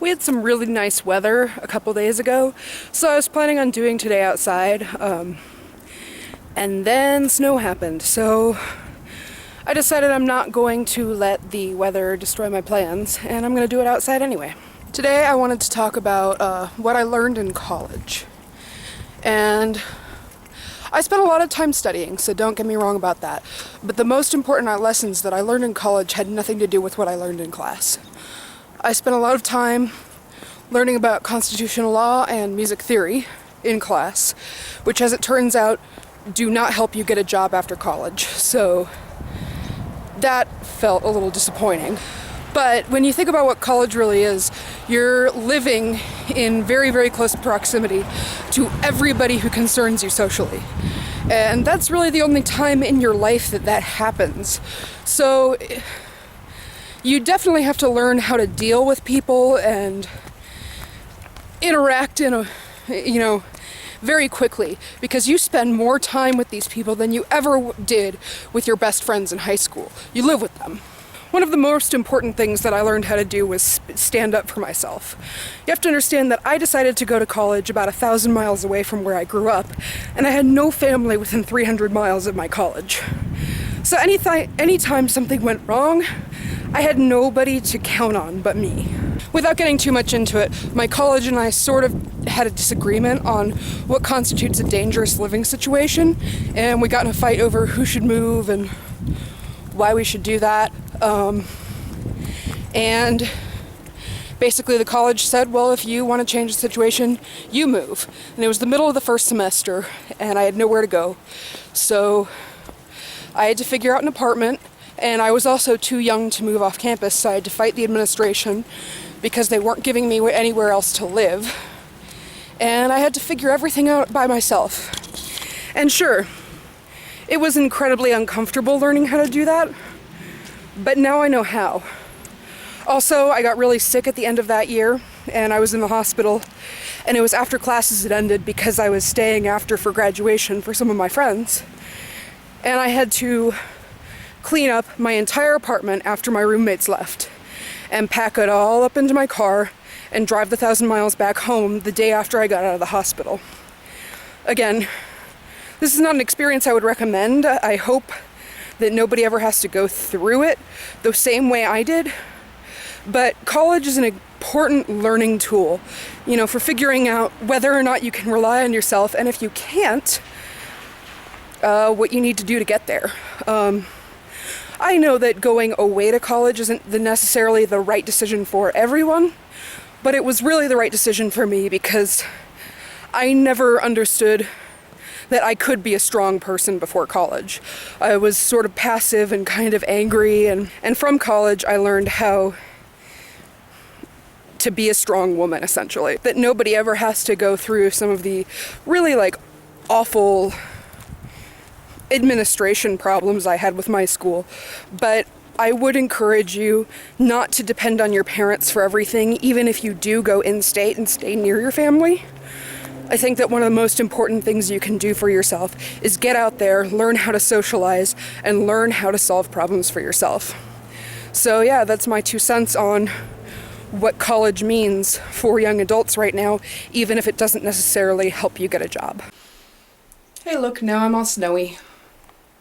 We had some really nice weather a couple days ago, so I was planning on doing today outside, and then snow happened, so I decided I'm not going to let the weather destroy my plans, and I'm going to do it outside anyway. Today I wanted to talk about what I learned in college, and I spent a lot of time studying, so don't get me wrong about that, but the most important lessons that I learned in college had nothing to do with what I learned in class. I spent a lot of time learning about constitutional law and music theory in class, which, as it turns out, do not help you get a job after college, so that felt a little disappointing. But when you think about what college really is, you're living in very, very close proximity to everybody who concerns you socially. And that's really the only time in your life that that happens. So you definitely have to learn how to deal with people and interact very quickly, because you spend more time with these people than you ever did with your best friends in high school. You live with them. One of the most important things that I learned how to do was stand up for myself. You have to understand that I decided to go to college about 1,000 miles away from where I grew up, and I had no family within 300 miles of my college. So anytime something went wrong, I had nobody to count on but me. Without getting too much into it, my college and I sort of had a disagreement on what constitutes a dangerous living situation, and we got in a fight over who should move and why we should do that. And basically the college said, well, if you want to change the situation, you move. And it was the middle of the first semester, and I had nowhere to go. So I had to figure out an apartment, and I was also too young to move off campus, so I had to fight the administration because they weren't giving me anywhere else to live. And I had to figure everything out by myself. And sure, it was incredibly uncomfortable learning how to do that, but now I know how. Also, I got really sick at the end of that year, and I was in the hospital, and it was after classes had ended because I was staying after for graduation for some of my friends, and I had to clean up my entire apartment after my roommates left, and pack it all up into my car and drive the 1,000 miles back home the day after I got out of the hospital. Again, this is not an experience I would recommend. I hope that nobody ever has to go through it the same way I did. But college is an important learning tool, for figuring out whether or not you can rely on yourself, and if you can't, what you need to do to get there. I know that going away to college isn't necessarily the right decision for everyone, but it was really the right decision for me because I never understood that I could be a strong person before college. I was sort of passive and kind of angry, and from college I learned how to be a strong woman, essentially. That nobody ever has to go through some of the really awful administration problems I had with my school, but I would encourage you not to depend on your parents for everything, even if you do go in-state and stay near your family. I think that one of the most important things you can do for yourself is get out there, learn how to socialize, and learn how to solve problems for yourself. So yeah, that's my 2 cents on what college means for young adults right now, even if it doesn't necessarily help you get a job. Hey look, now I'm all snowy.